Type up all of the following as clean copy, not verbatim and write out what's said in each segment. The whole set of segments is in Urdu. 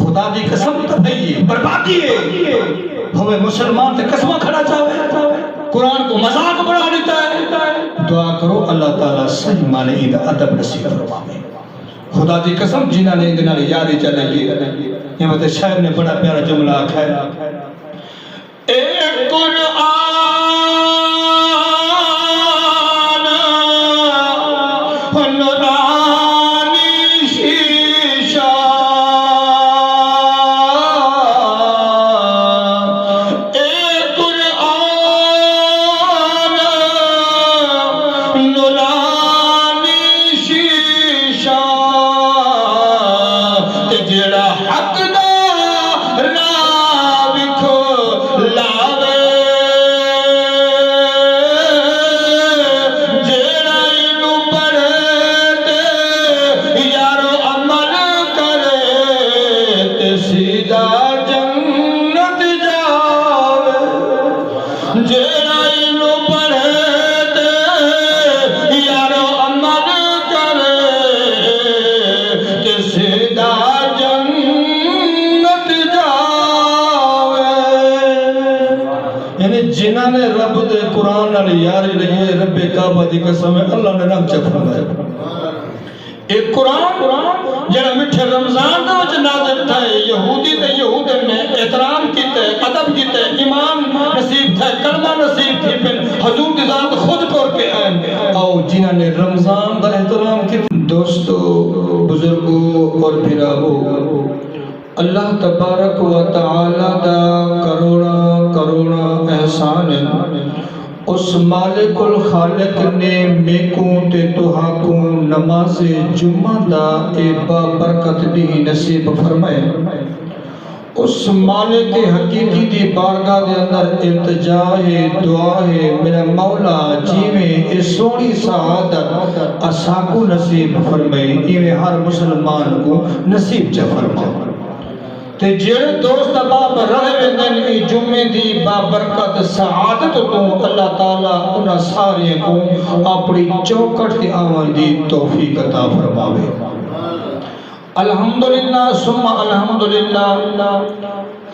خدا دی قسم تو بھئی بربادی ہے ہوئے مسلمان تے قسمہ کھڑا چاہے قرآن کو مذاق بنا دیتا ہے دعا کرو اللہ تعالیٰ صحیح معنی عید ادب نصیب فرمائے خدا دی قسم جنہ نے اندنا لے یاری چلے گی یہ مطلب شاعر نے بڑا پیارا جملہ آکھا ہے ایک قرآن جنہاں نے رب دے قرآن نال یاری رہی ہے رب کعبہ دی قسم ہے اللہ نے رنگ چکھا ہے ایک قرآن جڑا مٹھے رمضان دا وچ نازل تھا یہودی تے یہودن نے احترام کیتے ادب کیتے ایمان نصیب تھا کلمہ نصیب تھی پھر حضور دی ذات خود کر کے آئے آؤ جنہاں نے رمضان دا احترام کیتے دوستو بزرگو اور بھراو اللہ تبارک و تعالی دا کروڑا احسان اس مالک الخالق نے میکوں تے تہاکوں نماز جمعہ دا اے بابرکت بھی نصیب فرمائے اس مالک حقیقی دی بارگاہ دے اندر التجا ہے دعا ہے میرا مولا جیویں اے سونی سعادت اساکو نصیب فرمائے ایویں ہر مسلمان کو نصیب چا فرمائے تے جڑے دوست باب رہے ویندن ای جمعے دی بابرکت سعادت تو اللہ تعالیٰ انہاں سارے کو اپنی چوکٹ تے آون دی توفیق عطا فرماوے الحمدللہ ثم الحمدللہ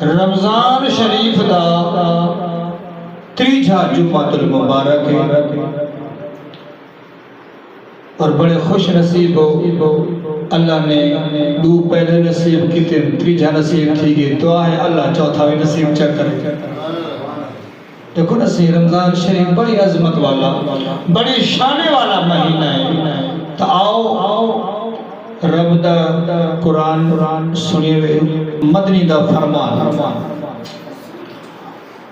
رمضان شریف دا تریجا جمعہ المبارک ہے اور بڑے خوش نصیب ہو اللہ نے دو پہلے نصیب کی تریجا نصیب تھی گئی دعا ہے اللہ چوتھا بھی نصیب چک کرے دیکھو نصیب رمضان شریف بڑی عظمت والا بڑی شانے والا مہینہ ہے تو آؤ رب دا قرآن سنیے ہوئے مدنی دا فرمان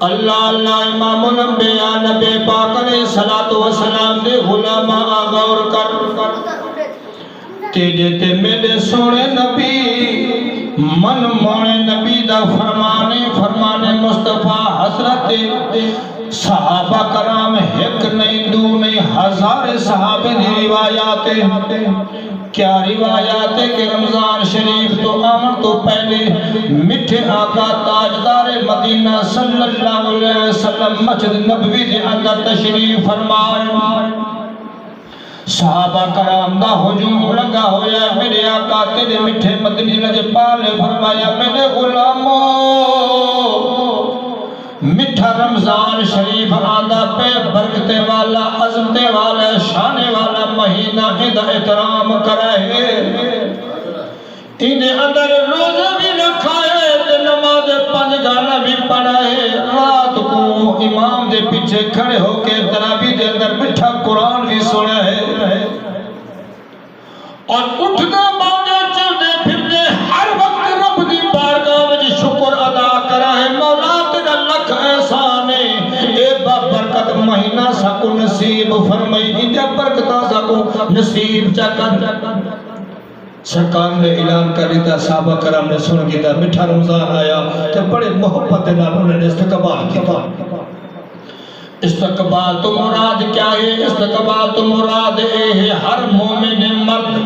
اللہ اللہ امام الانبیاء نبی پاک علیہ السلام دے غلامہ غور کر تیجے تے میرے سونے نبی من مونے نبی دا فرمانے مصطفیٰ حضرت صحابہ کرام ایک نہیں دو نہیں ہزار صحابہ دی روایات کیا روایات ہے کہ رمضان شریف تو آمن تو پہلے مٹھے آقا تاجدار مدینہ صلی اللہ علیہ وسلم مسجد نبوی دے اندر تشریف فرمائے صحابہ کرام دا ہجوم لگا ہویا میرے آقا تیرے مٹھے مدنی لجے پالے فرمایا میرے غلاموں مٹھا رمضان شریف آدھا پہ برکتے والا عظمتے والا شانے والا مہینہ اندہ احترام کرائے انہیں اندر روزہ بھی رکھائے نماز 5 گانا بھی پڑھائے رات کو امام دے پیچھے کھڑے ہو کے تراویح دے اندر مٹھا قرآن بھی سنا ہے اور اٹھنا مانگے چلتے پھرتے ہر وقت رب دی بارگاہ وچ شکر ادا کرا ہے مولا تیرا لکھ احسان ہے اے بابرکت مہینہ ساکو نصیب فرمائی انجا برکتہ ساکو نصیب چکر سرکار نے اعلان کر دیتا صحابہ کرام نے سن گیا مٹھا رمضان آیا تو بڑے محبت نال انہوں نے استقبال کیا استقبال تو مراد کیا ہے استقبال تو مراد ہے ہر مومن مرد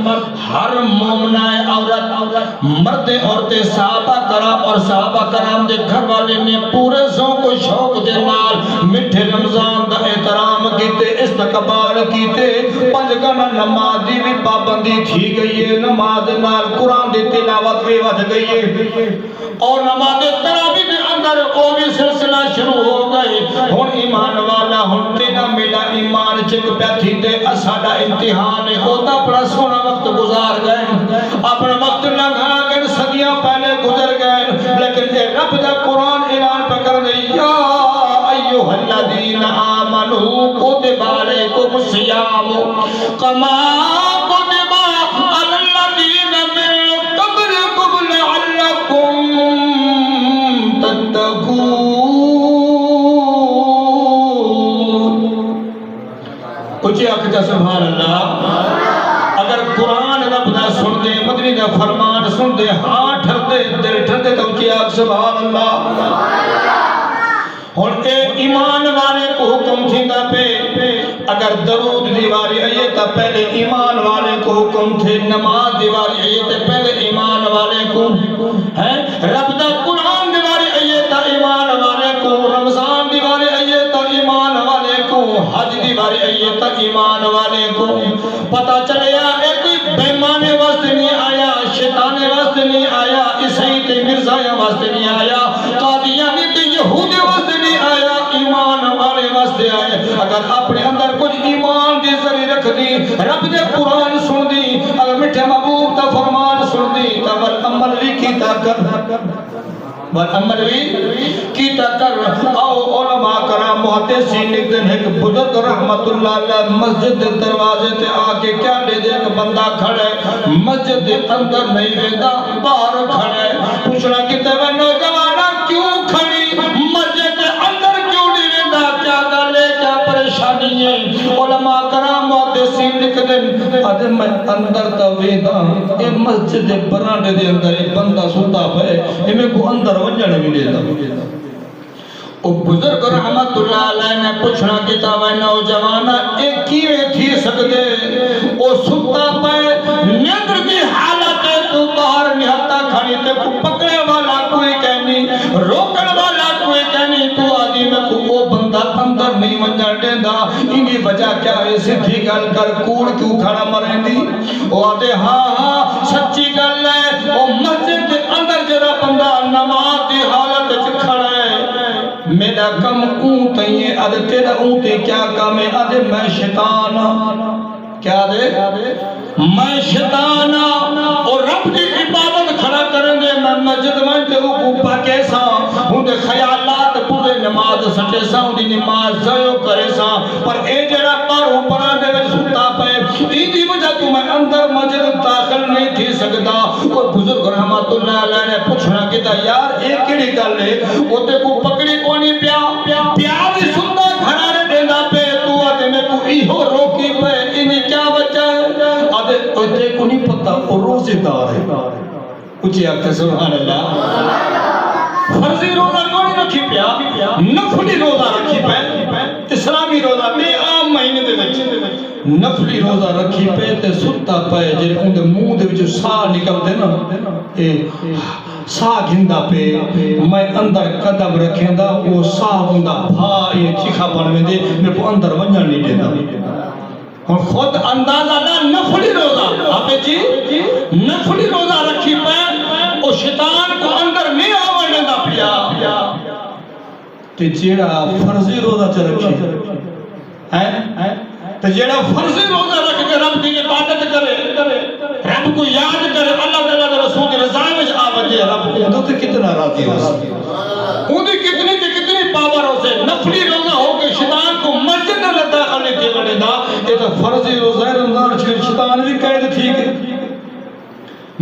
ہر مومنہ عورت مرد عورتیں صحابہ کرام اور صحابہ کرام دے گھر والے نے پورے ذوق و شوق دے نال مٹھے رمضان دا احترام کیتے استقبال کیتے پنج گنا نماز دی بھی پابندی تھی گئی ہے نماز نال قرآن دی تلاوت بھی ود گئی ہے اور نماز تراویح دے اندر او بھی سلسلہ شروع ہو گئی ہن ایمان والا ہن تینا میرا ایمان چک پیا تھی تے اساڈا امتحان ہے او تا بڑا سونا وقت گزار گئے اپنا وقت لگا گئے صدیاں پہلے گزر گئے لیکن اے رب دا قرآن اعلان پکر دے یا ایھا الذین آمنوا کتب علیکم الصیام کما کتب علی الذین من قبلکم لعلکم تتقون اچھی آکھتا سبحان اللہ اگر قرآن رب دا سن دے مدنی دا فرمان سن دے ہاں ٹھر دے دل ٹھر دے تو اچھی آکھ سبحان اللہ اور اے ایمان والے کو حکم تھیندا پہ اگر درود دیواری آئیے تا پہلے ایمان والے کو حکم تھے نماز دیواری آئیے تا پہلے ایمان والے کو رب دا قرآن دیواری آئیے تا ایمان والے کو رمضان دیواری آئیے تا ایمان والے کو حج دیواری آئیے تا ایمان والے کو پتہ چلیا اے کوئی بیمانے واسطے نہیں آیا شیطانے واسطے نہیں آیا عیسائی تے مرزایاں واسطے نہیں آیا قادیانی تے یہودی واسطے نہیں آیا ایمان والے واسطے آئے اگر اپنے اندر کچھ ایمان دی ذری رکھ دی رب دے قرآن سن دی اگر مٹھے محبوب تا فرمان سن دی تا والعمل بھی کیتا کر والعمل بھی کیتا کر آؤ علماء کرام محدثین ایک دن ایک بزرگ رحمت اللہ علیہ مسجد دے دروازے تے آکے کیا لے دے ایک بندہ کھڑے مسجد دے اندر نہیں ویندہ باہر کھڑے پوچھنا کتے وہ نوجوانا کیوں کھڑی مسجد دے اندر کیوں نہیں ویندہ کیا گلے کیا پریشانی ہے علماء کرام محدثین ایک دن آدھے میں اندر تا ویندہ اے مسجد دے برانڈے دے اندر ایک بندہ سوتا پہ اے میں کو اندر ونجھنے ملے دا او بزرگ رحمت اللہ علیہ نے پوچھنا کیتا وہ نوجوانا ایک کیویں تھی سکدے او ستا پے نیندر دی حالت ہے تو باہر نہتا کھڑی تے کو پکڑے والا کوئی کہنی روکن والا کوئی کہنی تو آدھی میں کو وہ بندہ اندر نہیں ونجھن دیندا انہی وجہ کیا ہے سدھی گل کر کوڑ کیوں کھڑا مرندی او آدھے ہاں ہاں سچی گل ہے او مسجد دے اندر جڑا بندہ نماز دی حالت وچ کھڑا ہے میرا کم اون تیئے آدھے تیرا اون تے کیا کام ہے آدھے میں شیطان کیا دے میں شیطان اور رب دی عبادت کھڑا کریں دے میں مسجد میں تے اوپا کیسا ہوں دے خیالات پورے نماز سٹے سا ہوں دی نماز ضائع کرے سا پر اے جڑا پر اوپرا دے میں ستا پہ ایدی وجہ تو میں اندر مسجد داخل نہیں تھی سکتا اور بزرگ رحمت اللہ علیہ نے پوچھنا کہتا یار ایک کیڑی گل ہے وہ تے کو پکڑی کونی پیا بھی سنتا گھڑا رہ دینا پہ تو آدھے میں کو ایہو روکی پہ انہیں کیا بچہ ہے آدھے تے کو نہیں پتا وہ روزے دار ہے اچھی آکھتے سبحان اللہ فرضی روزہ کونی رکھی پیا نفلی روزہ رکھی پہ اسلامی روزہ میں عام مہینے دے وچ نفلی روزہ رکھی پہ تے ستا پہ جے ان دے منہ دے وچ سا نکل دے نا اے سا گھندا پہ میں اندر قدم رکھیں دا وہ سا ہوندا بھا یہ چیخا بن میں دے میں کو اندر ونجن نہیں دیتا اور خود اندازہ نہ نفلی روزہ آپ جی نفلی روزہ رکھی پہ وہ شیطان کو اندر نہیں آوڑنے دا پیا تے جیڑا فرضی روزہ چ رکھی ہے تے جیڑا فرضی روزہ رکھ کے رب دی عبادت کرے رب کو یاد کرے اللہ تعالیٰ کے رسول کی رضا میں آوجے رب کو تے کتنا راضی ہو سکے ان دی کتنی تے کتنی پاور ہو سے نفلی روزہ ہو کے شیطان کو مسجد میں داخل نہیں دے بڑے دا یہ تو فرضی روزہ رمضان شیطان بھی قید تھی کہ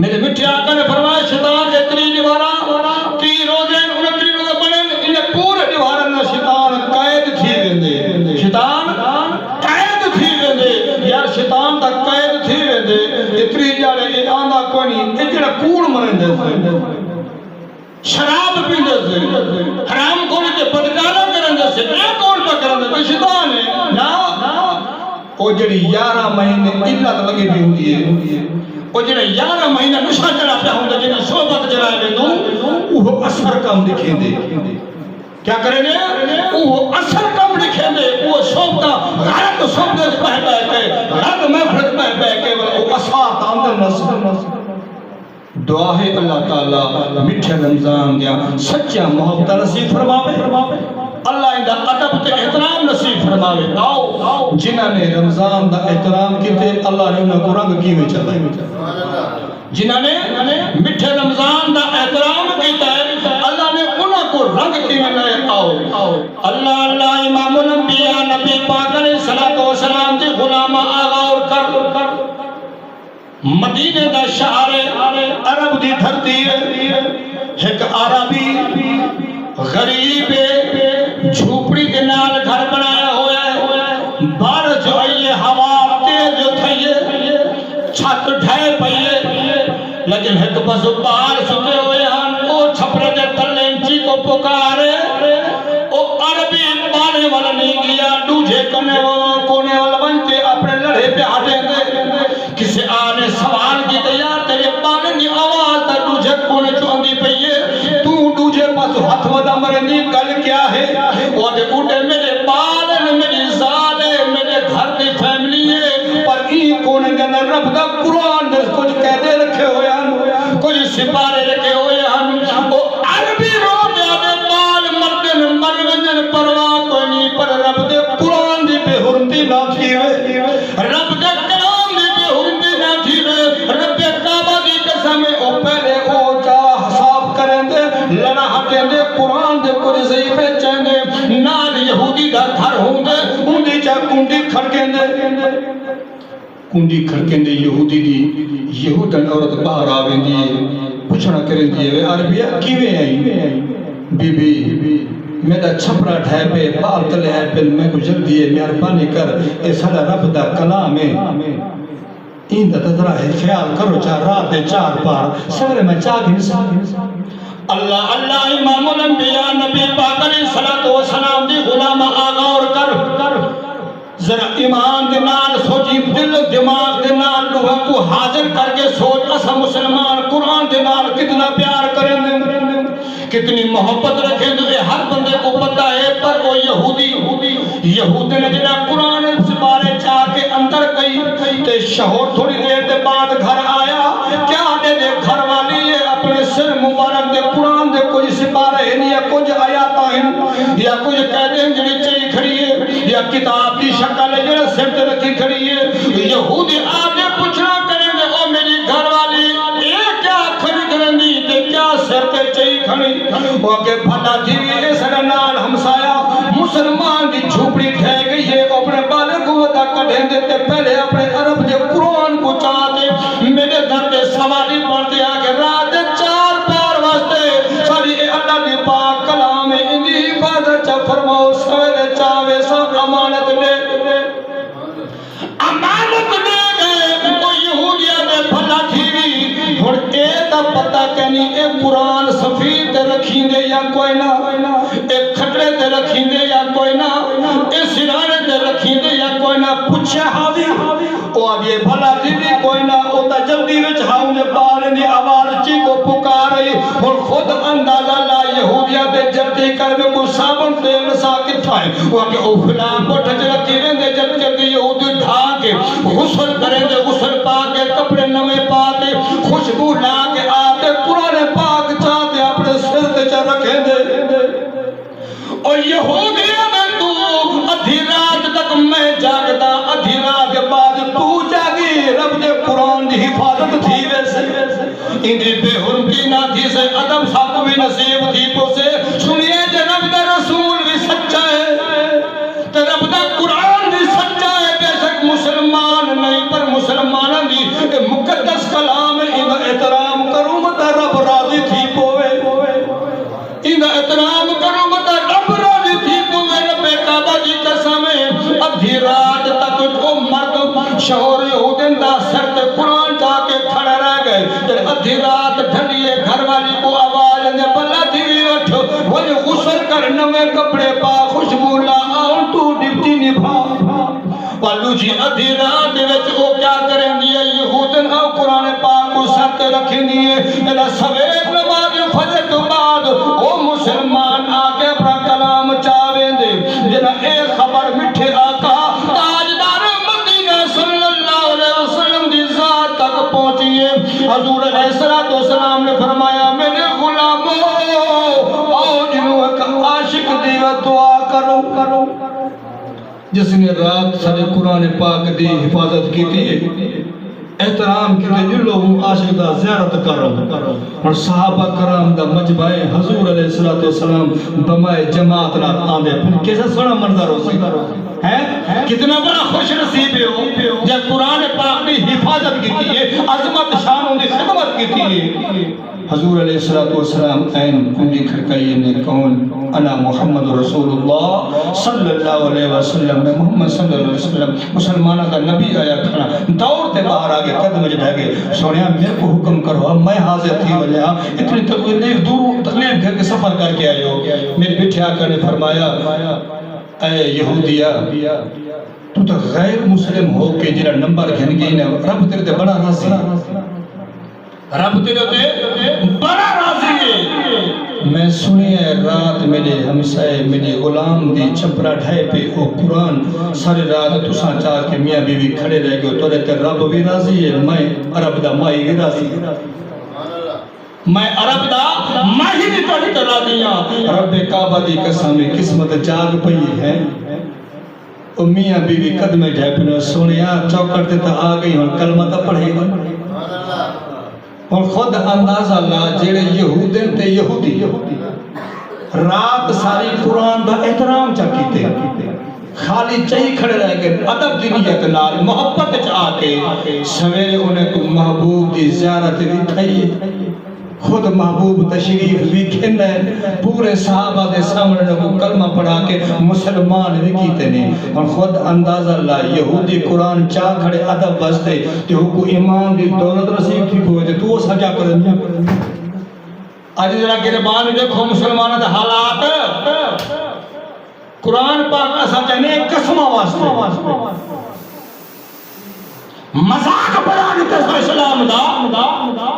میرے مٹھے آقا نے فرمایا شیطان کے 3 دیوارہ 3 روزے 29 روزے بنے انہیں پورے دیوارہ میں شیطان قید تھی ویندے شیطان قید تھی ویندے یار شیطان دا قید تھی ویندے اتری جاڑے یہ آندا کوئی نہیں یہ جڑا کوڑ مرندے سے شراب پیندے سے حرام کھونے تے بدکارا کرندے سے اے کون پہ کرندے کوئی شیطان ہے نا وہ جڑی 11 مہینے علت لگی بھی ہوتی ہے وہ جڑے 11 مہینے نشہ چڑھا پیا ہوں جنہیں صحبت چڑھائے ویندوں وہ اثر کم دکھیں دے کیا کریں گے وہ اثر کم لکھیں گے وہ سوپتا غلط سوپتے پہ کے غلط محفرت پہ کے وہ اثار تاندر نصر دعا ہے اللہ تعالیٰ مٹھے رمضان دیا سچا محبت نصیب فرماوے اللہ اندہ ادب تے احترام نصیب فرماوے آؤ جنہاں نے رمضان دا احترام کیتے اللہ نے انہوں کو رنگ کیوے چلائے جنہاں نے مٹھے رمضان دا احترام کیتا ہے اللہ نے انہوں کو رنگ کیوے لائے آؤ اللہ اللہ امام الانبیاء نبی پاک علیہ السلام دی غلامہ آغا اور کر مدینے دا شہر عرب دی دھرتی ہے ایک عربی غریب جھوپڑی کے نال گھر بنایا ہوا ہے بارش آئیے ہوا تیز تھئیے چھت ڈھائے پئیے لیکن ایک بس باہر ستے ہوئے ہم او چھپرے دے تلینچی کو پکارے او عربی پانے والا نہیں گیا دوجھے کونے والا بنتے اپنے لڑے پہ ہٹیں گے کسی آنے سوال کی تیار تیرے پانے دی آواز تا دوجھے کونے چوندی پئیے تو دوجھے پاس ہاتھ ودا مرنی کل کیا ہے وہ دے اٹھے میرے پالن میری زالے میرے گھر دی فیملی ہے پر ای کونے دے اندر رب دا قرآن دے کچھ قیدے رکھے ہوئے ہیں کچھ سپارے رکھے ہوئے ہیں وہ عربی رو دے آدھے پال مردن مرگنجن پرواہ کوئی نہیں پر رب دے قرآن دی بے حرمتی نہ تھی رب دے کلام دی بے حرمتی نہ تھی رب کعبہ دی قسم او پہلے او چاہ حساب کریں دے لڑا ہٹیں دے قرآن دے کچھ ضعیفے چین دے نال یہودی دا گھر ہوں دے ان دی چاہ کنڈی کھڑکیں دے کنڈی کھڑکیں دے یہودی دی یہودن عورت باہر آویں دی پوچھنا کریں دی عربیہ کیویں آئی بی بی میرا چھپرا ڈھائے پہ پال تلے آئے پہ میں کو جلدی ہے مہربانی کر اے سارا رب دا کلام ہے این دا تذرا ہے خیال کرو چاہ رات ہے چار پار سورے میں چاہ گھنسا اللہ اللہ امام الانبیاء نبی پاک علیہ السلام دی غلام آغا اور کر ذرا ایمان دے نال سوچی دل دماغ دے نال لوگوں کو حاضر کر کے سوچ اسا مسلمان قرآن دے نال کتنا پیار کریں دے کتنی محبت رکھیں دے ہر بندے کو پتہ ہے پر وہ یہودی نے جنہا قرآن سے بارے چاہ کے اندر گئی تے شہور تھوڑی دیر دے بعد گھر آیا کیا دے گھر والی ہے اپنے سر مبارک دے قرآن دے کوئی سپارے ہیں یا کچھ آیاتاں ہیں یا کچھ کہتے ہیں جنہی چاہی کھڑی ہے یا کتاب کی شکل ہے جنہا سر تے رکھی کھڑی ہے یہودی آگے پوچھنا کریں گے او میری گھر والی اے کیا کھڑی کریں دی تے کیا سر تے چاہی کھڑی وہ کہ بھلا جیوی اس نال ہمسایا مسلمان دی جھوپڑی ٹھہ گئی ہے اپنے بالے کو ودا کڑھیں دیتے پہلے اپنے عرب دے قرآن کو چاہتے میرے در دے سوالی پڑھتے آگے رات چار پار واسطے ساری اے اللہ دی پاک کلام اندی حفاظت چا فرماؤ سویرے چاہوے سب امانت لے گئے وہ یہودیہ دے بھلا تھی اور اے تا پتہ کہنی اے قرآن سفید دے رکھیں دے یا کوئی نہ اے کھٹرے دے رکھیں دے یا کوئی نہ اے سرانے دے رکھیں دے یا کوئی نہ پوچھے حاوی او آگے بھلا تھی کوئی نہ او تا جلدی وچ ہاؤں نے بارے نے آواز چی کو پکار رہی اور خود اندازہ لا یہودیہ دے جلدی کر میں کوئی صابن تیل ساکت تھائے وہ آگے او فلان کو ٹھچ رکھی رہن دے جلدی یہودی ڈھا کے غسل کریں دے غسل پا کے کپڑے نمے پا کے خوشبو لا کے آتے قرآن پاک چاہتے اپنے سر تے چا رکھیں دے اور یہودیہ میں تو ادھی رات تک میں جاگتا ادھی رات کے بعد تو جاگی رب دے قرآن دی حفاظت تھی ویسے اندھی بے حرمتی نہ تھی سے ادب ساتھ بھی نصیب تھی پو سے سنیے جے رب دے رسول بھی سچا ہے تے رب دے قرآن بھی سچا ہے بے شک مسلمان نہیں پر مسلمانہ دی مقدس کلام اندھا احترام کروں مطا رب راضی تھی پوے اندھا احترام کروں مطا رب راضی تھی پوے رب کعبہ جی قسمیں ادھی رات تک جو مرد شہور یہودن دا سر تے قرآن جا کے کھڑا رہ گئے جب ادھی رات ڈھنیے گھر والی کو آواز نے بلا تھی اٹھ وہی غسل کر نوے کپڑے پا خوشبو لا آن تو ڈپٹی نبھا والو جی ادھی رات وچ او کیا کریں دیئے یہودن او قرآن پاک کو سر تے رکھیں دیئے سویر نماز فجر تو بعد او مسلمان آگے اپنا کلام حضور علیہ السلام نے فرمایا میرے غلاموں آؤ جنہوں کا عاشق دیوہ دعا کرو جس نے رات سارے قرآن پاک دی حفاظت کی تھی احترام کی تھی جن لوگوں عاشق دا زیارت کرو اور صحابہ کرام دا مجمع حضور علیہ السلام بمائے جماعت نہ آندے پھر کیسا سونا منظر ہو سی کتنا بڑا خوش نصیب ہو جب قرآن پاک دی حفاظت کی تھی عظمت شانوں دی خدمت کی تھی حضور علیہ السلام این کنڈی کھڑکائی نے کون انا محمد رسول اللہ صلی اللہ علیہ وسلم میں محمد صلی اللہ علیہ وسلم مسلمانہ کا نبی آیا کھڑا دوڑتے باہر آگے قدم جڑا گئے سونیا میرے کو حکم کرو میں حاضر تھی وجہ اتنی تکلیف دور تکلیف گھر کے سفر کر کے آئے ہو میرے بیٹھے آقا نے فرمایا اے یہودیہ تو تو غیر مسلم ہو کے جنہا نمبر گھن گئی نا رب تیرے تے بڑا راضی رب تیرے تے بڑا راضی ہے میں سنی ہے رات میرے ہمسائے میرے غلام دی چپرا ڈھائے پہ او قرآن سارے رات تساں چاہ کے میاں بیوی کھڑے رہ گئے تو رہتے رب بھی راضی ہے میں عرب دا مائی بھی راضی ہے میں عرب دا ماہی بھی توڑی کرا دیا رب کعبہ دی قسم قسمت جاگ پئی ہے او میاں بیوی قدمے ڈھائے پہ سونیا چوکڑتے تا آگئی ہوں کلمہ تا پڑھے گا اور خود اندازہ لا جیڑے یہودین تے یہودی رات ساری قرآن دا احترام چکی تے خالی چاہی کھڑے رہ گئے ادب دی نیت نال محبت چاہ کے سویرے انہیں کو محبوب دی زیارت بھی تھئی خود محبوب تشریف بھی کھندے پورے صحابہ دے سامنے کو کلمہ پڑھا کے مسلمان بھی کیتے نے اور خود اندازہ اللہ یہودی قرآن چاہ کھڑے ادب بستے کہ وہ کو ایمان دی دولت رسیب تھی ہوئے تھے تو وہ سجا کریں آج ذرا گربان دیکھو مسلمانہ دے حالات قرآن پاک ایسا چاہنے قسمہ واسطے مذاق بڑا دیتے سو اسلام دا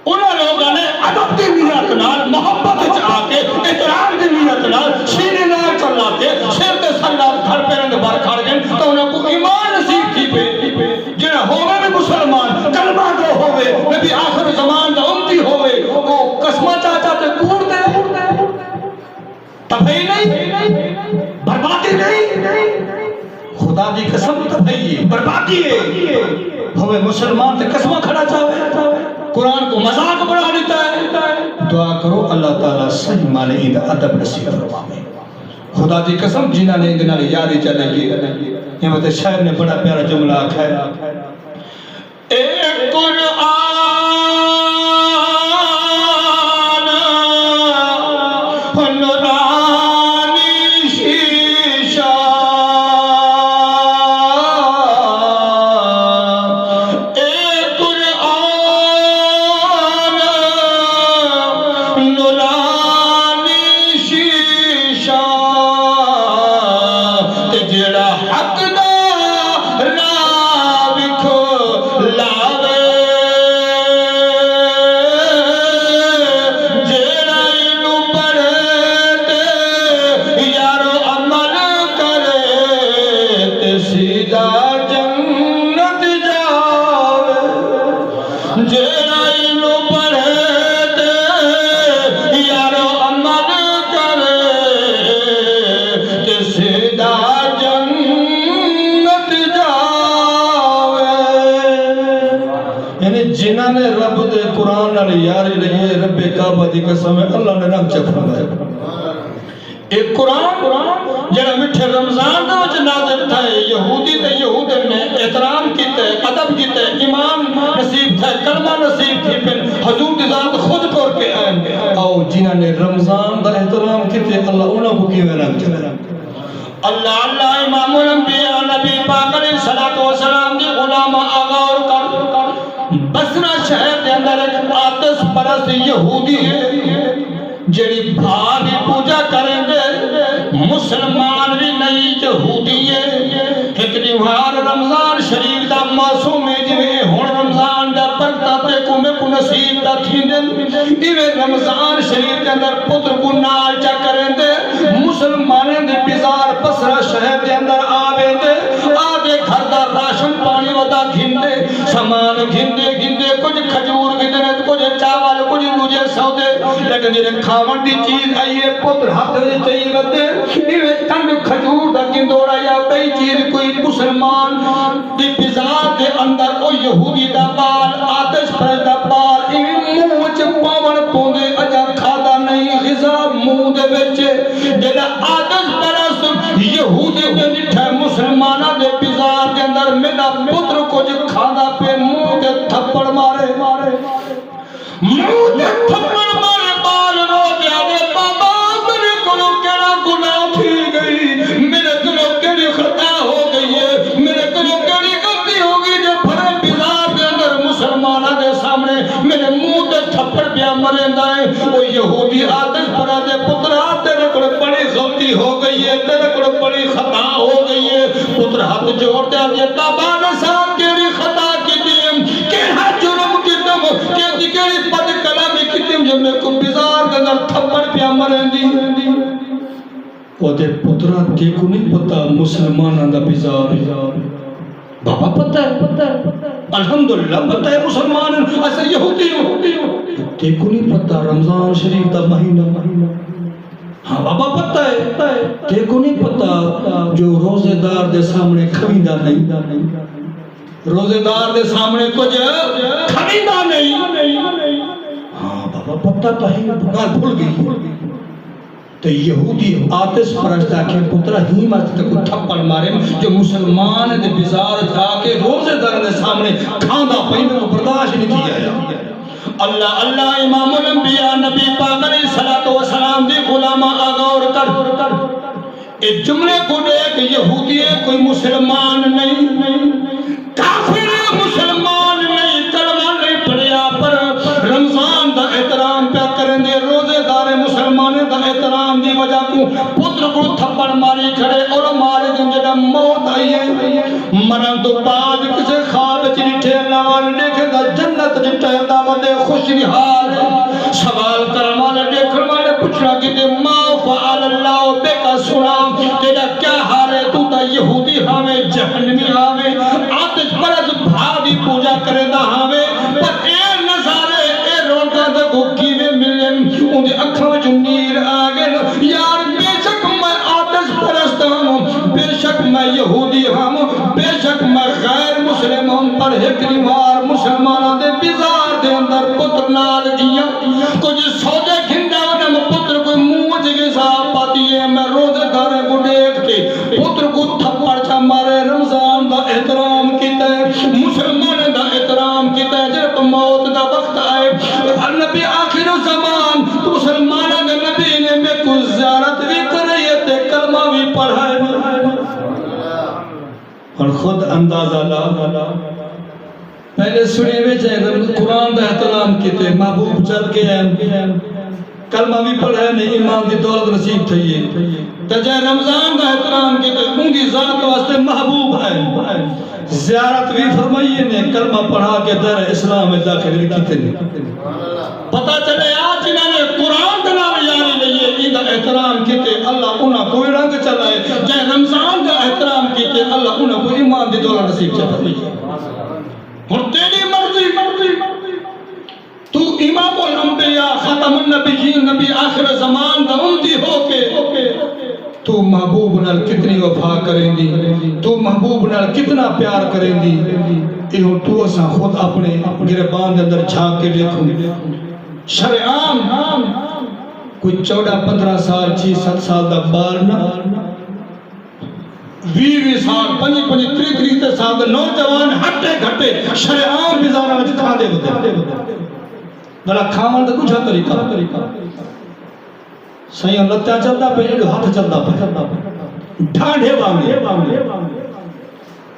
انہوں لوگوں نے ادب دی نیت نال محبت چاہ کے احترام دی نیت نال سینے نال چلاتے سر تے سنات گھر پہ رنگ بار کھڑ گئے تو انہوں کو ایمان نصیب تھی پہ جنہیں ہوئے بھی مسلمان کلمہ جو ہوئے نبی آخر زمان دا امتی ہوئے وہ قسمہ چاہتا تے کور دے تبہی نہیں بربادی نہیں خدا دی قسم تبہی بربادی ہے ہوئے مسلمان تے قسمہ کھڑا چاہوے قرآن کو مذاق بنا دیتا ہے دعا کرو اللہ تعالیٰ صحیح مانے اید ادب نصیب فرمائے خدا دی قسم جنہ نے اندنا نے یاری چلے گی یہ مطلب شاعر نے بڑا پیارا جملہ آکھا ہے ایک قرآن نورانی شیشہ جنہاں نے رب دے قرآن نال یاری رہی رب کعبہ دی قسم اللہ نے رنگ چکھا ایک قرآن جڑا میٹھے رمضان دے وچ نازل تھا یہودی تے یہودن نے احترام کیتے ادب کیتے ایمان نصیب تھا کلمہ نصیب تھی پھر حضور دی ذات خود کر کے آئے آؤ جنہاں نے رمضان دا احترام کیتے اللہ انہاں کو کیویں رنگ چکھا اللہ اللہ امام الانبیاء نبی پاک علیہ السلام دی غلام آغا اور بسرہ شہر دے اندر ایک آتش پرست یہودی ہے جڑی بھاری پوجا کریں گے مسلمان بھی نہیں یہودی ہے ایک دیوار رمضان شریف دا معصوم ہے جویں ہن رمضان دا پرتا تے کو میں کو نصیب دا تھیندن ایویں رمضان شریف دے اندر پتر کو نال چا کریں دے مسلماناں دے بازار بسرہ شہر دے اندر آویں دے آدے گھر دا راشن پانی ودا گھن گھندے سامان گھندے گھندے کچھ کھجور گھندے کچھ چاول کچھ دوجے سودے لیکن جنہیں کھاون دی چیز آئیے پتر ہاتھ دے چاہیے گتے یہ تنگ کھجور دا گندوڑا یا بئی چیز کوئی مسلمان دی بزار دے اندر او یہودی دا بال آتش پرش دا بال یہ منہ چ پاون پوندے اجا کھادا نہیں غذا منہ دے وچے جڑا آتش پرست یہودی دے نٹھے مسلمانہ دے بزار دے اندر میرا پتر کچھ کھادا پہ منہ دے تھپڑ مارے منہ دے تھپڑ مارے بال رو دیا دے بابا میرے کلو کیڑا گناہ تھی گئی میرے کلو کیڑی خطا ہو گئی ہے میرے کلو کیڑی غلطی ہو گئی جو پھرے بزار دے اندر مسلمانہ دے سامنے میرے منہ دے تھپڑ پیا مرندہ ہے وہ یہودی آتش پرا دے پترہ تیرے کلو بڑی غلطی ہو گئی ہے تیرے کلو بڑی خطا ہو گئی ہے پتر ہاتھ جوڑ دیا دیا بابا نسان کیڑی خطا کی دیم کیڑا جرم کی دم کیڑی پد کلامی کی دیم جب میں کو بزار دے اندر تھپڑ پیا مرندی وہ دے پترہ تے کو نہیں پتا مسلمانہ دا بزار بابا پتہ ہے الحمدللہ پتہ ہے مسلمان ایسے یہودی تے کو نہیں پتا رمضان شریف دا مہینہ ہاں بابا پتہ ہے تے کو نہیں پتا جو روزے دار دے سامنے کھویندہ نہیں روزے دار دے سامنے کچھ کھویندہ نہیں ہاں بابا پتہ تو ہی بات بھول گئی تو یہودی آتش پرشتہ کے پترہ ہی مرد کو تھپڑ مارے جو مسلمان دے بزار جا کے روزے دار دے سامنے کھاندہ پہنے کو برداشت نہیں کیا اللہ اللہ امام الانبیاء نبی پاک علیہ السلام دی غلامہ آغور کر اس جملے کو دیکھ یہودی کوئی مسلمان نہیں کافر مسلمان نہیں کلمہ نہیں پڑھیا پر رمضان دا احترام پہ کریں دے روزے دار مسلمان دا احترام دی وجہ کو پتر کو تھپڑ ماری کھڑے اور مارے دن جڑا موت آئی ہے مرن تو بعد کسے خواب چنٹھے اللہ والے دیکھے دا جنت جٹھے دا ودے خوشی حال سوال کرنے والے دیکھنے والے پوچھنا کہ دے ما فعل اللہ بے کا سنا تیرا کیا حال ہے تو تا یہودی ہمیں جہنمی ہمیں آتش پرست بھاوی پوجا کرے دا ہمیں پر اے نظارے اے روکا دا گھوکی میں ملن ان دے اکھاں جو نیر آگن یار بے شک میں آتش پرست ہوں بے شک میں یہودی ہوں بے شک میں غیر مسلم ہوں پر ہکری وار مسلمانہ دے بزار دے اندر پتر نال دیا کچھ سودے گھنڈا ونم پتر کوئی موج کے ساتھ پاتی ہے میں روزے دارے کو دیکھ کے پتر کو تھپڑ چھا مارے رمضان دا احترام کیتا ہے مسلمان دا احترام کیتا ہے جب موت دا وقت آئے نبی آخر زمان تو مسلمانہ دا نبی نے میں کو زیارت بھی کریتے کلمہ بھی پڑھائے اور خود اندازہ لا پہلے سنے ہوئے چاہے قرآن دا احترام کیتے محبوب چل کے ہیں کلمہ بھی پڑھے نہیں ایمان دی دولت نصیب تھئیے تجھے رمضان دا احترام کیتے ان کی ذات واسطے محبوب ہے زیارت بھی فرمائیے نے کلمہ پڑھا کے در اسلام میں داخل کیتے نہیں پتہ چلے آج انہوں نے قرآن کا نام یاری لئیے ایدہ احترام کیتے اللہ انہاں کوئی رنگ چلائے جائے رمضان کا احترام کیتے اللہ انہاں کوئی ایمان دی دولت نصیب چلائے اور تیری مرضی تو امام الانبیاء ختم النبیین نبی آخر زمان دا امتی ہو کے تو محبوب نال کتنی وفا کریں دی تو محبوب نال کتنا پیار کریں دی انہوں تو اسا خود اپنے گربان دے اندر جھاک کے دیکھوں شرعام کوئی 14-15 سال 6-7 سال دا بار نہ 20 سال 25-30 سال دا نوجوان ہٹے گھٹے شرعام بزارہ وچ کھا دے ہوتے بلا کھاون دا کچھ طریقہ سائیں لتیاں چلدا پہ جو ہاتھ چلدا پہ ڈھانڈے وانگے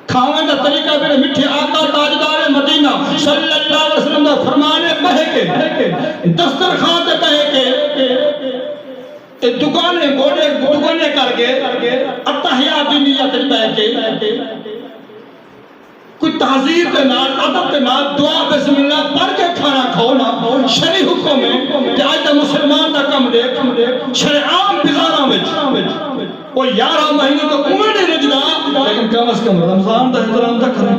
کھاون دا طریقہ میرے میٹھے آقا تاجدار مدینہ صلی اللہ علیہ وسلم دا فرمانے بہے کے دسترخوان تے بہے کے دکانے گوڑے دکانے کر کے اتحیات دی نیت بہے کے کوئی تحذیر کے نال ادب کے نال دعا بسم اللہ پڑھ کے کھانا کھونا شرعی حکم ہے کہ آج دا مسلمان دا کم دیکھ شرعام بزاراں وچ وہ 11 مہینے تو عمر نہیں رجدا لیکن کم از کم رمضان دا احترام دا کریں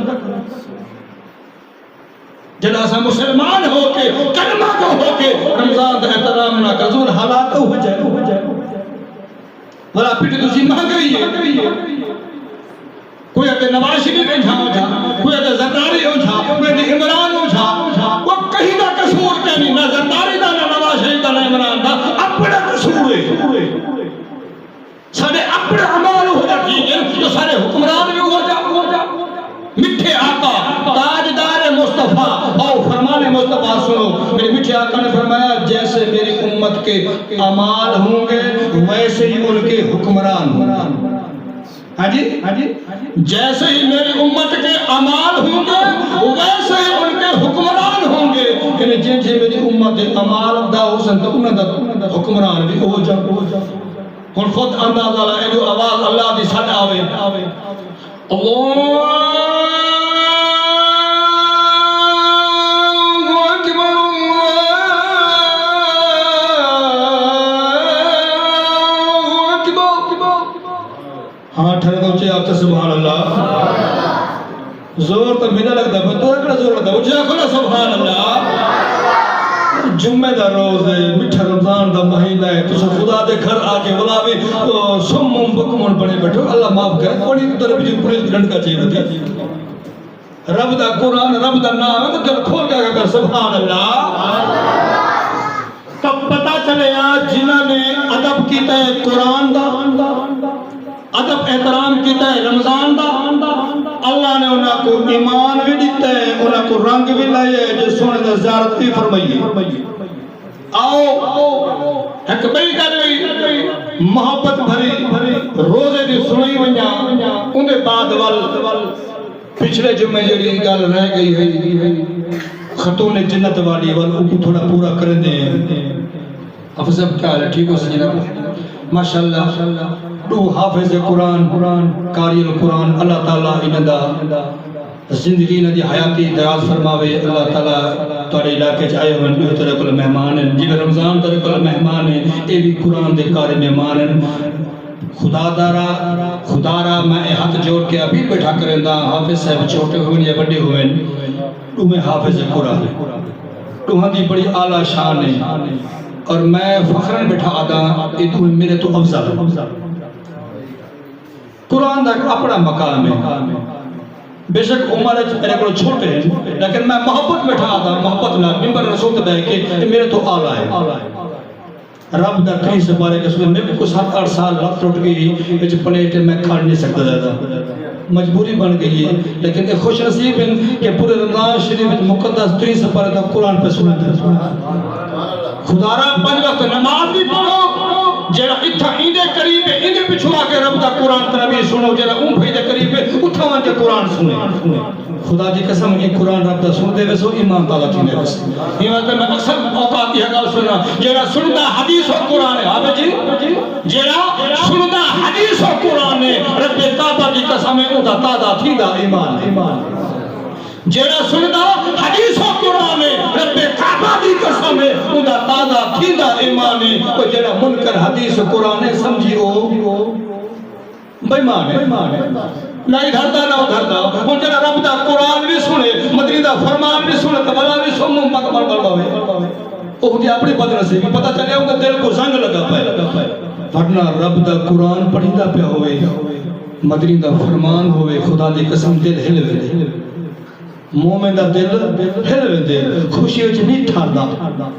جدا سا مسلمان ہو کے کلمہ کو ہو کے رمضان دا احترام نہ کر زور حالات ہو جائے بلا پیٹی دوسری مہنگ رہی ہے کوئی اگر نواز شریف میں جھاؤ جا کوئی اگر زرداری ہو جھا کوئی اگر عمران ہو جھا وہ کہیں دا قصور کہنی نہ زرداری دا نہ نواز شریف دا نہ عمران دا اپنا قصور ہے سارے اپنے عمال ہو جاتی ہیں جو سارے حکمران بھی ہو جا مٹھے آقا تاجدار مصطفیٰ اور فرمان مصطفیٰ سنو میرے مٹھے آقا نے فرمایا جیسے میری امت کے عمال ہوں گے ویسے ہی ان کے حکمران ہوں گے ہاں جی جیسے ہی میری امت کے عمال ہوں گے ویسے ہی ان کے حکمران ہوں گے یعنی جیسے میری امت کے عمال دا حسن تو انہوں دا حکمران بھی ہو جا اور خود اندازہ لائے جو آواز اللہ دی ساتھ آوے اللہ ہاں ٹھہرے تو اچھے آپ سبحان اللہ زور تو میرا لگتا ہے تو اکڑا زور لگتا ہے اچھے اکڑا سبحان اللہ جمعہ دا روز ہے مٹھا رمضان دا مہینہ ہے تو خدا دے گھر آکے بلا بھی سمم بکمون بنے بیٹھو اللہ معاف کرے کوئی طرح بھی جو پولیس گھنٹ کا چاہیے ہوتی رب دا قرآن رب دا نام ہے تو دل کھول کے کر سبحان اللہ تب پتا چلے آج جنہوں نے ادب کیتا ہے قرآن دا ادب احترام کیتا ہے رمضان دا اللہ نے انہاں کو ایمان بھی دیتا ہے انہاں کو رنگ بھی لائے جو سونے دا زیارت بھی فرمائیے آؤ ایک بڑی گئی محبت بھری روزے دی سنائی ونجا اندے بعد وال پچھلے جمعے جڑی گل رہ گئی ہے خاتون جنت والی وال کو تھوڑا پورا کر دیں حافظ صاحب کیا ہے ٹھیک ہو سجنا ماشاءاللہ تو حافظ قرآن قاری القرآن اللہ تعالیٰ انہدا زندگی ندی حیاتی دراز فرماوے اللہ تعالیٰ تارے علاقے چاہے ہوئے دو طرح کل مہمان ہیں جب رمضان طرح کل مہمان ہیں اے بھی قرآن دے کارے مہمان ہیں خدا دارا میں ہاتھ جوڑ کے ابھی بیٹھا کریں دا حافظ صاحب چھوٹے ہوئے یا بڑے ہوئے تو میں حافظ قرآن تو ہاں دی بڑی اعلیٰ شان ہے اور میں فخرن بٹھا آدھا تو میرے تو افضل قرآن دا اپنا مقام ہے بے شک عمر میرے کو چھوٹے ہیں لیکن میں محبت بٹھا آدھا محبت نہ ممبر رسول بے کہ میرے تو آلہ ہے رب دا کہیں سے بارے کہ میں بھی کو 7-8 سال رات ٹوٹ گئی وچ پلیٹ میں کھا نہیں سکتا زیادہ مجبوری بن گئی ہے لیکن ایک خوش نصیب ہے کہ پورے رمضان شریف مقدس 3 سے پڑھتا قرآن پہ سنتے خدا را 5 وقت نماز بھی پڑھو جڑا اتھا ایندے قریب ہے ایندے پچھو آ کے رب دا قرآن تنبی سنو جڑا اون بھائی دے قریب ہے اتھا وہاں کے قرآن سنے خدا دی قسم یہ قرآن رب دا سن دے ویسو ایمان تعالیٰ تھی نے ویسے یہ وقت میں اکثر اوقات یہ گل سنا جڑا سنتا حدیث و قرآن ہے آپ جی جڑا سنتا حدیث و قرآن ہے رب کعبہ دی قسم ہے اوندا تادا تھی دا ایمان جڑا سنتا حدیث و قرآن ہے رب کعبہ دی قسم ہے اوندا تادا تھی دا ایمان ہے وہ جڑا منکر حدیث و قرآن ہے سمجھی او بیمان ہے نہ ادھر دا نہ ادھر دا ان جنہ رب دا قرآن بھی سنے مدنی دا فرمان بھی سنے تبلا بھی سنوں مقبل بلباوے وہ دی اپنی بدنسی بھی پتہ چلے ان کا دل کو زنگ لگا پائے ورنہ رب دا قرآن پڑھی دا پہ ہوئے مدنی دا فرمان ہوئے خدا دی قسم دل ہلوے دے مومن دا دل ہلوے دے خوشی وچ نہیں ٹھاردا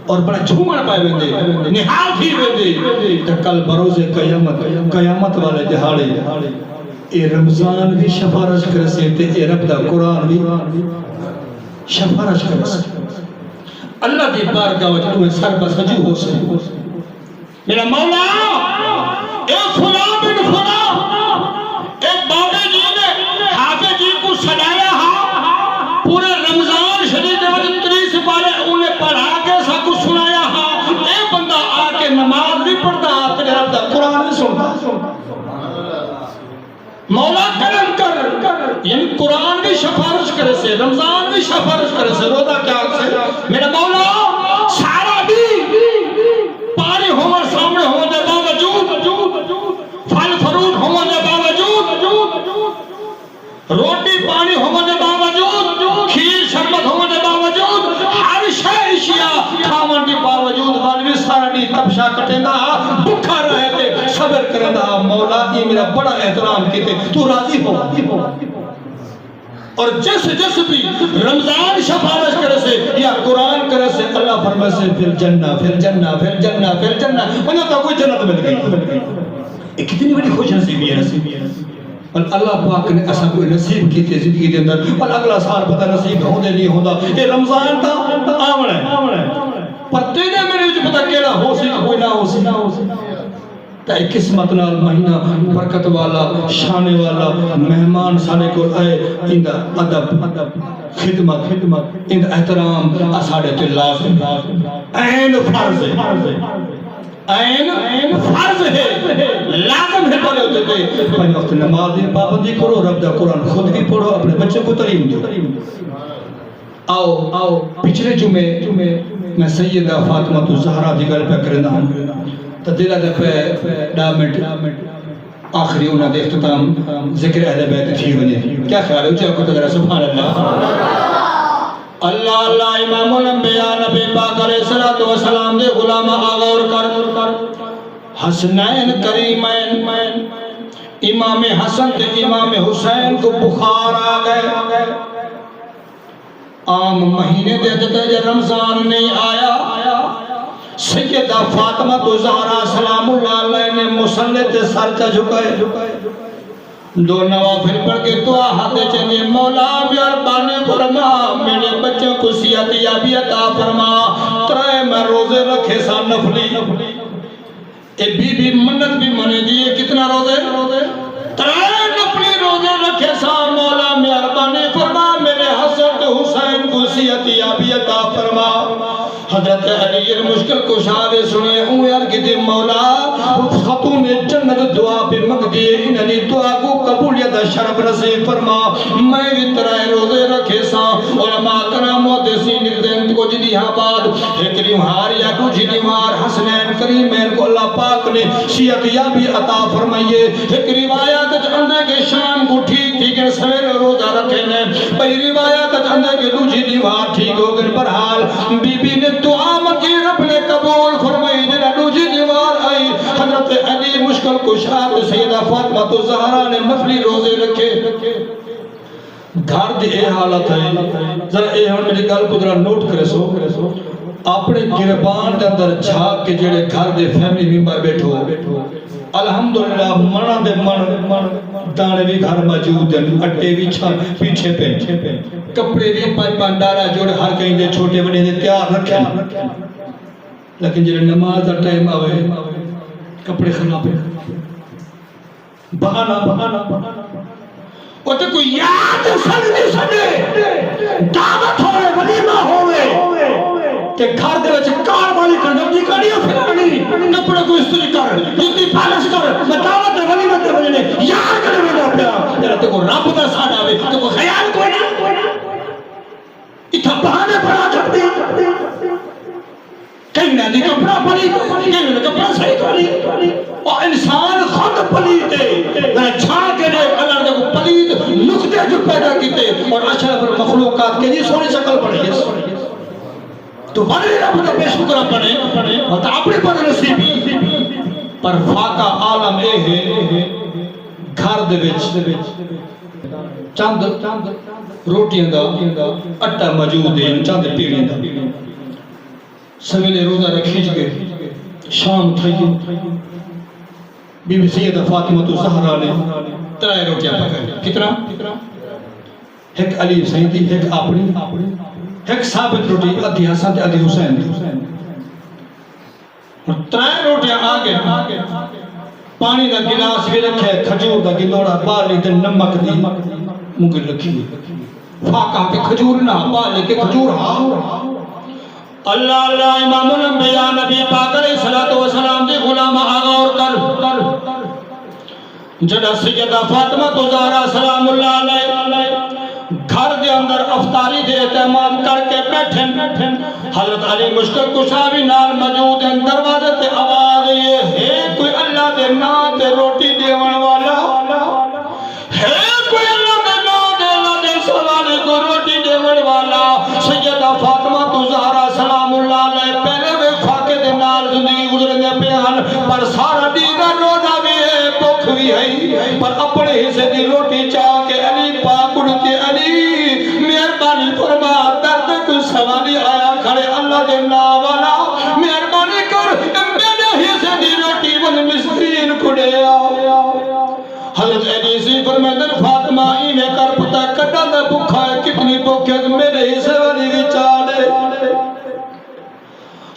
اور بڑا جھومن پائے ویندے نہال تھی ویندے تے کل بروز قیامت والے دہاڑے اے رمضان بھی شفارش کر سکتے اے رب دا قرآن بھی شفارش کر سکتے اللہ دی بارگاہ وچ تمہیں سر بسجو ہو سکتے میرا مولا اے فلاں بن فلاں ایک بابے جی نے حافظ جی کو سجایا ہاں پورے رمضان شریف دے وچ 30 سپارے انہیں پڑھا کے سب کو سنایا ہاں اے بندہ آ کے نماز بھی پڑھتا تیرے رب دا قرآن بھی سنتا مولا کرم کر یعنی قرآن بھی شفارش کرے سے رمضان بھی شفارش کرے سے روزہ کیا سے میرا مولا سارا بھی پانی ہومر سامنے ہونے دے باوجود پھل فروٹ ہونے دے باوجود روٹی پانی ہونے دے باوجود کھیر شربت ہونے دے باوجود کٹیندا بھکھا رہے تے صبر کریندا مولا یہ میرا بڑا احترام کیتے تو راضی ہو اور جس بھی رمضان شفاعت کرے سے یا قرآن کرے سے اللہ فرمائے سے پھر جنہ پھر جنہ پھر جنہ پھر جنہ انہوں تو کوئی جنت مل گئی یہ کتنی بڑی خوش نصیبی ہے اور اللہ پاک نے ایسا کوئی نصیب کی تھی زندگی کے اندر اور اگلا سال پتہ نصیب ہونے نہیں ہوتا یہ رمضان کا آمن ہے پر تیرے میرے جو پتہ کیلا ہو سی کوئی نہ ہو سی تے قسمت نال مہینہ برکت والا شان والا مہمان سانے کو آئے اندہ ادب خدمت اندہ احترام اساڑے تے لازم این فرض ہے این فرض ہے لازم ہے پڑھے ہوتے تھے پہلے وقت نماز پابندی کرو رب دا قرآن خود بھی پڑھو اپنے بچے کو تعلیم دو آؤ پچھلے جمعے میں سیدہ فاطمہ الزہرا دی گل پہ کرنا ہوں تو دلہ دے پہ ڈامٹ آخری انہاں دے اختتام ذکر اہل بیت تھی ونے کیا خیال ہے اچھا کو تذرہ سبحان اللہ اللہ اللہ امام الانبیاء نبی پاک علیہ السلام دے غلام آغور کر حسنین کریمین امام حسن تے امام حسین کو بخار آ گئے عام مہینے دے جتے رمضان نہیں آیا سیدہ فاطمہ الزہرا سلام اللہ علیہ نے مسلح تے سر چا جھکائے دو نوافل پڑھ کے دعا ہاتھے چاہیے مولا مہربانی فرما میرے بچوں کو صحت یابی عطا فرما ترے میں روزے رکھے سا نفلی اے بی منت بھی منے دیئے کتنا روزے ترے نفلی روزے رکھے سا مولا مہربانی فرما میرے حسن حسین کو صحت یابی عطا فرما حضرت علی مشکل کو شاہدے سنے ہوں یار کہ مولا خاتون جنت دعا پہ مگ دیئے انہی دعا کو قبولیت شرف نصیب فرما میں بھی ترائے روزے رکھے سا علماء کرام محدثین نردین کو جدی ہاں بعد ایک ہاریا کو جدی مار حسنین کریمین کو اللہ پاک نے صحت یابی عطا فرمائیے ایک روایات اندے کے شام کو ٹھیک کہ سویر روزہ رکھے نے پہی روایات اندے کے دوجی دیوار ٹھیک ہو گئے برحال بی بی نے دعا مکی رب نے قبول فرمائی جنہ دوجی دیوار آئی حضرت علی مشکل کشاد سیدہ فاطمہ الزہرا نے نفلی روزے رکھے گھر دی اے حالت ہے ذرا اے ہم میری گل کو ذرا نوٹ کرے سو اپنے گربان دے اندر جھاگ کے جڑے گھر دے فیملی ممبر بیٹھو الحمدللہ منہ دے من دانے بھی گھر موجود ہیں اٹے بھی چھان پیچھے پہ کپڑے بھی پانچ ڈارا جوڑے ہر کہیں دے چھوٹے بڑے دے تیار رکھے لیکن جڑے نماز دا ٹائم آوے کپڑے خراب بہانا وہ تو کوئی یاد سنے دعوت ہوئے ولیمہ ہوئے کہ گھر دے وچ کار والی کنڈی کڑیاں پھرانی کپڑے کو استری کر جتنی پالش کر میں دعوت دے ولیمہ تے وجنے یار کرے میں پیا جڑا تے کو رب دا ساڈا وے تے کو خیال کوئی نہ اتھا بہانے بنا چھڑدی کہیں دی کپڑا پلی کہیں دی کپڑا صحیح کری اور انسان خود پلیت ہے میں چھا کے دے اللہ نے کو پلیت نقطے جو پیدا کیتے اور اشرف مخلوقات کے لیے سونی شکل پڑی ہے تو بڑے رب کا بے شکرہ پڑے اور اپنے پر نصیبی پر فاقہ عالم اے ہے گھر دے وچ چند روٹیاں دا اٹا موجود ہے چند پیڑی دا سویلے روزہ رکھی گئے شام تھئی بی بی سیدہ فاطمہ الزہرا نے ترائے روٹیاں پکائی کتنا ایک علی سیدی ایک اپنی ایک ثابت روٹی ادھی حسن تے ادھی حسین اور ترائے روٹیاں آگے پانی دا گلاس بھی رکھے کھجور دا گلوڑا بالی تے نمک دی مگر رکھی فاقہ پہ کھجور نہ بالی کے کھجور ہاں اللہ اللہ امام الانبیاء نبی پاک علیہ السلام دے غلام آغور کر جڑا سیدہ فاطمہ الزہرا سلام اللہ علیہ گھر دے اندر افطاری دے اہتمام کر کے بیٹھیں حضرت علی مشکل کشا بھی نال موجود ہیں دروازے تے آواز یہ ہے کوئی اللہ دے نا تے روٹی دیون والا ہے کوئی اللہ دے نا دے اللہ دے سوانے کو روٹی دیون والا سیدہ فاطمہ الزہرا سلام اللہ علیہ پہلے میں فاقے دے نال زندگی گزرنے پہ پر اپنے حصے دی روٹی چاہ کے علی پاک اڑتے علی مہربانی فرما درد کوئی سوالی آیا کھڑے اللہ دے نام والا مہربانی کر میرے حصے دی روٹی من مسکین کو دے حضرت علی سی فرمائے فاطمہ انہیں کر پتا کٹا دا بکھا ہے کتنی بکھے میرے حصے والی بھی چاڑے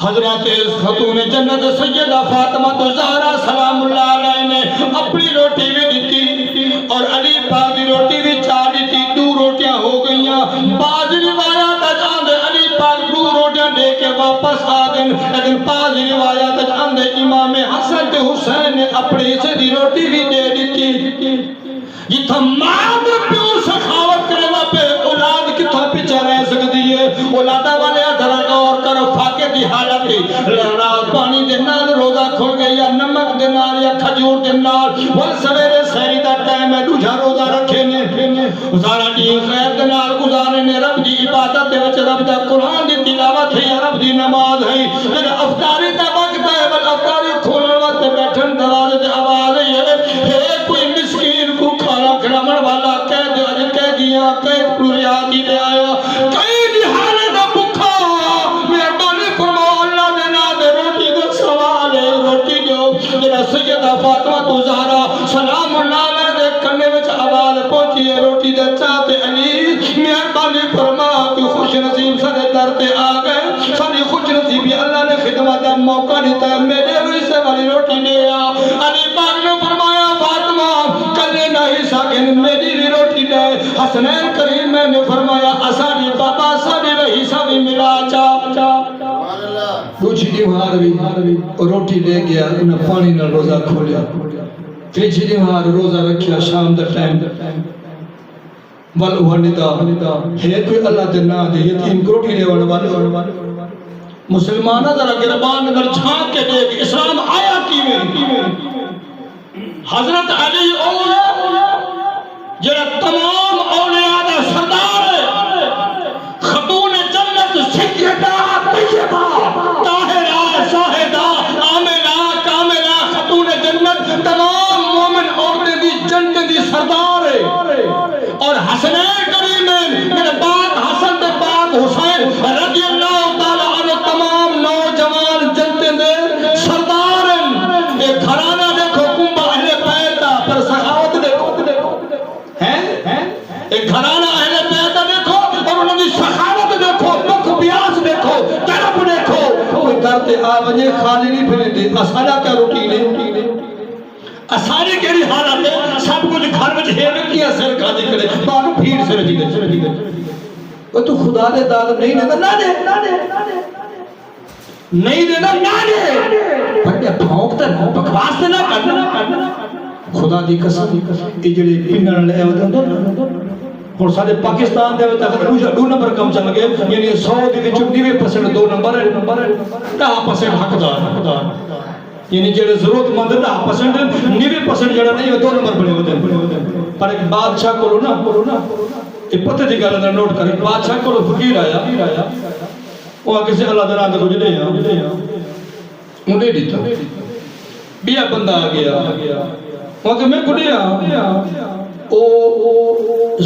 حضرت خاتون جنت سیدہ فاطمہ زہرا سلام اللہ علیہ نے اپنی روٹی بھی دیتی اور علی پاک کی روٹی بھی چاہ دیتی دو روٹیاں ہو گئیاں بعض روایات آندے علی پاک دو روٹیاں دے کے واپس آ گئے لیکن بعض روایات آندے امام حسن تے حسین نے اپنی سے دی روٹی بھی دے دیتی جتھا ماں دے پیو سخاوت کرے وہاں پہ اولاد کتھا پیچھے رہ سکتی ہے اولادہ والے ادھر غور کرو فاقے دی حالت رات پانی دے نال روزہ کھل گئی یا نمک دے نال یا کھجور دے نال ول سویرے سحری دا ٹائم ہے دوجھا روزہ رکھے نے سارا دین خیر دے نال گزارے نے رب دی عبادت دے وچ رب دا قرآن دی تلاوت ہے رب دی نماز ہے افطاری دا وقت ہے بل افطاری کھولن وقت بیٹھن دروازے تے آواز ہے کوئی مسکین کو کھانا کھڑامن والا کہہ دیا قید پروریاتی دے آیا قید حالے دا بکھا مہربانی فرماؤ اللہ دے نا دے روٹی دے سوال ہے روٹی جو جنہ سیدہ فاطمہ زہرا سلام اللہ علیہ دے کرنے وچ آواز پہنچی ہے روٹی دے چاہتے علی مہربانی فرما کہ خوش نصیب سارے در تے آ گئے ساری خوش نصیبی اللہ نے خدمت دا موقع دیتا ہے میرے حصے والی روٹی دے آ علی پاک نے فرمایا فاطمہ کلے نہیں ساکن میری بھی روٹی دے حسنین کریم میں نے فرمایا اساری بابا ساری وہی سبھی ملا چاپ دوچھی دیوار بھی روٹی لے گیا انہیں پانی نہ روزہ کھولیا تیچھی دیوار روزہ رکھیا شام در ٹائم والوہنیتا ہے کوئی اللہ دے نا دے یتیم کو روٹی لے والے مسلمانہ ذرا گربان اگر چھانک کے دیکھ اسلام آیا کی میں حضرت علی اولیاء جنہ تمام اولیاء دا سردار ہے خاتون جنت سیدہ طیبہ طاہرہ شاہدہ آمنہ کاملہ خاتون جنت تمام مومن عورتیں دی جنت دی سردار ہے اور حسنین کریمین میرے بعد حسن دے بعد حسین رضی اللہ تعالیٰ عنہ تمام نوجوان جنت دے سردار ہیں ایک گھرانہ دیکھو کنبہ اہل بیتا پر سخاوت دیکھو ایک گھرانہ اہل بیتا دیکھو اور انہوں نے سخاوت دیکھو دکھ بیاس دیکھو طرف دیکھو کوئی کرتے آوجے خالی نہیں پھلے دے اسالہ کا روٹی لے اساری کیری حالت ہے سب کچھ گھر میں ہے کیا سر کھانے کرے بانو پھیر سے رجی گئے وہ تو خدا دے داد نہیں دیتا نہ دے نہیں دیتا نہ دے پڑھے پھونکتا ہے بکواس نہ کرنا خدا دی قسم کہ جڑے پنن لے ہوتے ہیں اور سارے پاکستان دے وچ دو نمبر کم چل گئے یعنی 100 دے وچ 90% دو نمبر ہے 10% حقدار یعنی جڑے ضرورت مند 10% 90% جڑا نہیں وہ دو نمبر بنے ہوتے ہیں پر ایک بادشاہ کو نا یہ پتہ دی گل نہ نوٹ کریں بادشاہ کو فقیر آیا وہ کسی اللہ تعالی دا کچھ نہیں انہیں دیتا بیا بندہ آ گیا وہ کہ میں کڑیا او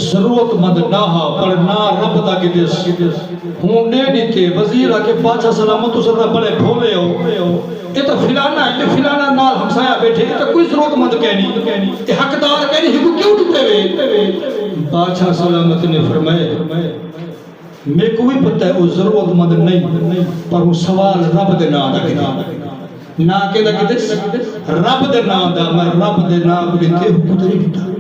ضرورت مند نہ ہا پر نہ رب دا کی دس ہوں نے دیتے وزیر آ کے بادشاہ سلامت اس طرح بڑے بھولے ہو یہ تو فلانا ہے کہ فلانا نال ہمسایا بیٹھے یہ تو کوئی ضرورت مند کہنی یہ حقدار کہنی ہی کو کیوں ڈتے ہوئے بادشاہ سلامت نے فرمایا میں کو بھی پتہ ہے وہ ضرورت مند نہیں پر وہ سوال رب دے نام دا کہنا نہ کہ رب دے نام دا میں رب دے نام دیتے ہوں تیری دیتا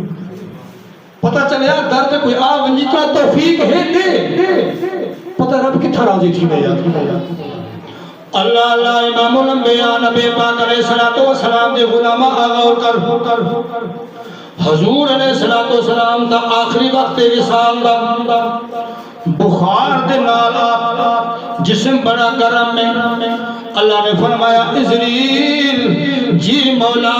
پتہ چلیا در پہ کوئی ونجی کا توفیق ہے دے پتہ رب کی تھا راضی تھی میں یاد اللہ اللہ امام الانبیاء نبی پاک علیہ السلام دے غلامہ آغاور کر حضور علیہ السلام دا آخری وقت وصال دا بخار دے نال آپ جسم بڑا گرم میں اللہ نے فرمایا عزریل جی مولا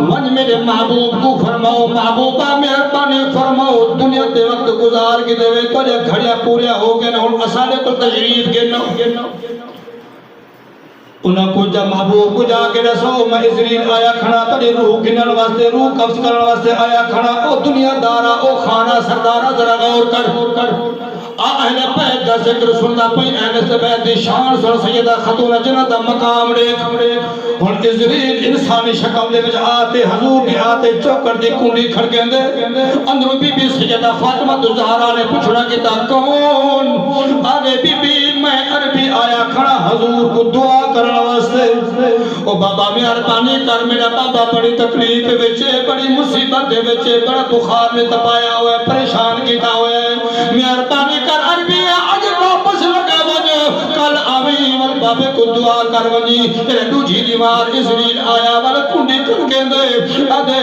ون میرے محبوب کو فرماؤ محبوبہ مہربانی فرماؤ دنیا دے وقت گزار کی دے تو جب گھڑیاں پوریا ہو گئے نا اسالے کو تشریف گرنا انہاں کو جا محبوب کو جا کے رسو میں اسرائیل آیا کھڑا تڑی روح گنن واسطے روح قبض کرن واسطے آیا کھڑا او دنیا دارا او خانہ سردارا ذرا غور کر اہل بیت دا ذکر سننا پئی اہل بیت دی شان سن سیدہ خاتون جنت دا مقام دیکھ ہن اسرائیل انسانی شکل دے وچ آتے حضور کے آتے چوکر دی کنڈی کھڑکیندے اندروں بی بی سیدہ فاطمہ الزہرا نے پوچھنا کیتا کون آگے بی بی میں عربی آیا کھڑا حضور کو دعا کرن واسطے او بابا مہربانی کر میرا بابا بڑی تکلیف وچ بڑی مصیبت دے وچ بڑا بخار میں تپایا ہوا ہے پریشان کیتا ہوا ہے مہربانی کر عربی اج واپس لگا ون کل آویں ول بابے کو دعا کر ونی تیرے دوجی دیوار اسرائیل آیا ول کنڈی کر کے دے آدے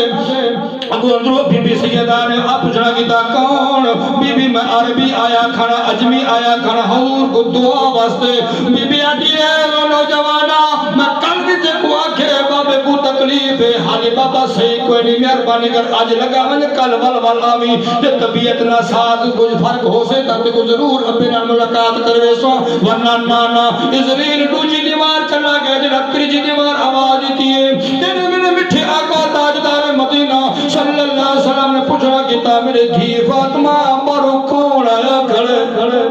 اگو اندروں بی بی سیدہ نے آپ پوچھنا کیتا کون بی بی میں عربی آیا کھڑا اجمی آیا کھڑا حضور کو دعا واسطے بی بی آتی ہے نوجوانا میں کل بھی تے کو آکھے بابے کو تکلیف ہے حالی بابا صحیح کوئی نہیں مہربانی کر آج لگا ون کل ول آویں تے طبیعت نہ ساتھ کچھ فرق ہو سے تے کو ضرور اپنے نال ملاقات کروے سو ورنہ نانا اسرائیل دوجی دیوار چلا گیا جڑا تیجی دیوار آواز دیتی ہے تیرے میرے میٹھے آقا تاجدار مدینہ صلی اللہ علیہ وسلم نے پوچھنا کیتا میرے دھی فاطمہ مارو کون آیا کھڑے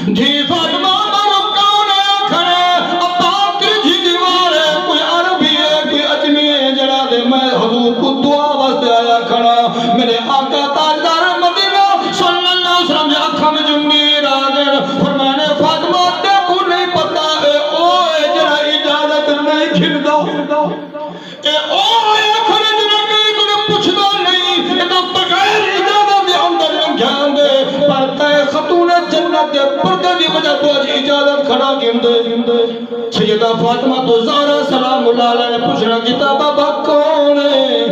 دھی فاطمہ مارو کون آیا کھڑے ابا تیجی دیوار ہے کوئی عربی ہے کوئی اجمی ہے جڑا دے میں حضور کو دعا واسطے آیا کھڑا میرے آقا تاجدار مدینہ صلی اللہ علیہ وسلم نے آنکھوں میں جمیر آ گئے فرمانے فاطمہ تے کو نہیں پتا اے اوے جڑا اجازت نہیں کھڑدا اے اوے کھڑے جڑا کہیں کو پوچھدا نہیں اے تو بغیر اجازت دے اندر لنگھان دے پر تے خاتون جنت دے پردے دی وجہ تو اج اجازت کھڑا کیندے سیدہ فاطمہ تو زہرا سلام اللہ علیہ نے پوچھنا کیتا بابا کون ہے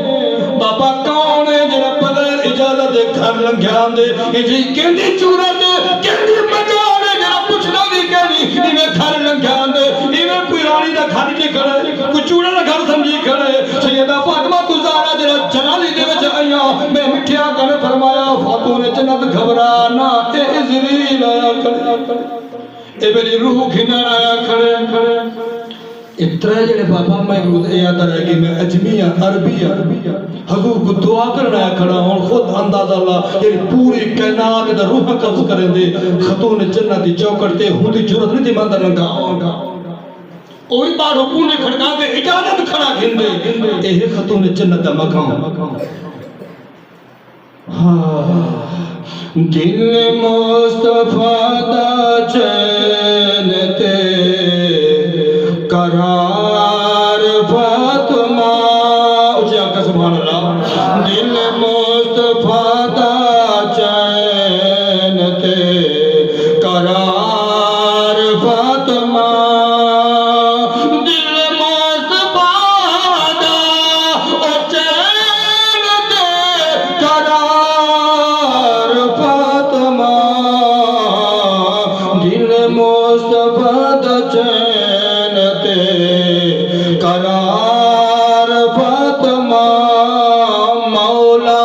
بابا کون ہے جڑا بغیر اجازت دے گھر لنگھان دے اے جی کیندی چورت کیندی مجال ہے جڑا پوچھدا نہیں کہنی ایویں گھر لنگھان دے ایویں کوئی رانی دا گھر نہیں کھڑے کوئی چوڑا دا گھر سمجھی کھڑے سیدہ فاطمہ تو زہرا جڑا جلالی دے وچ آیا میں میٹھے آقا نے فرمایا خاتون جنت گھبرانا اے اسرائیل آیا کھڑے اے میری روح گھنن آیا کھڑے اترے جڑے بابا میں یاد رہے گی میں اجمی عربی حضور کو دعا کرنا کھڑا ہوں خود اندازہ اللہ یہ پوری کائنات دا روح قبض کریں دے خاتون جنت دی چوکٹ تے ہوں دی جرت نہیں تھی ماندر لنگا ہوگا اوہی بار حکوم نے کھڑکا دے اجازت کھڑا گھندے اے خاتون جنت دا مقام دل مصطفیٰ دا چین تے قرار فاطمہ اچھے آقا سبحان اللہ دل مصطفیٰ دا چین تے قرار فاطمہ دل مصطفیٰ دا چین تے قرار فاطمہ دل مصطفیٰ دا چین قرار فاطمہ مولا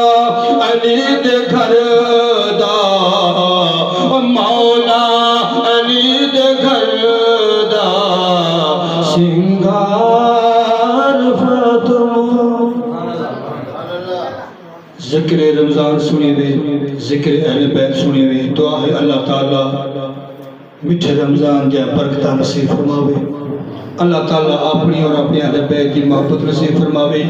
علی دے گھر دا مولا علی دے گھر دا سنگار فاطمہ ذکر رمضان سنی وے ذکر اہل بیت سنی وے دعا ہے اللہ تعالی میٹھے رمضان دیا برکتہ نصیب فرماوے اللہ تعالیٰ اپنی اور اپنے اہل بیت کی محبت نصیب فرماوے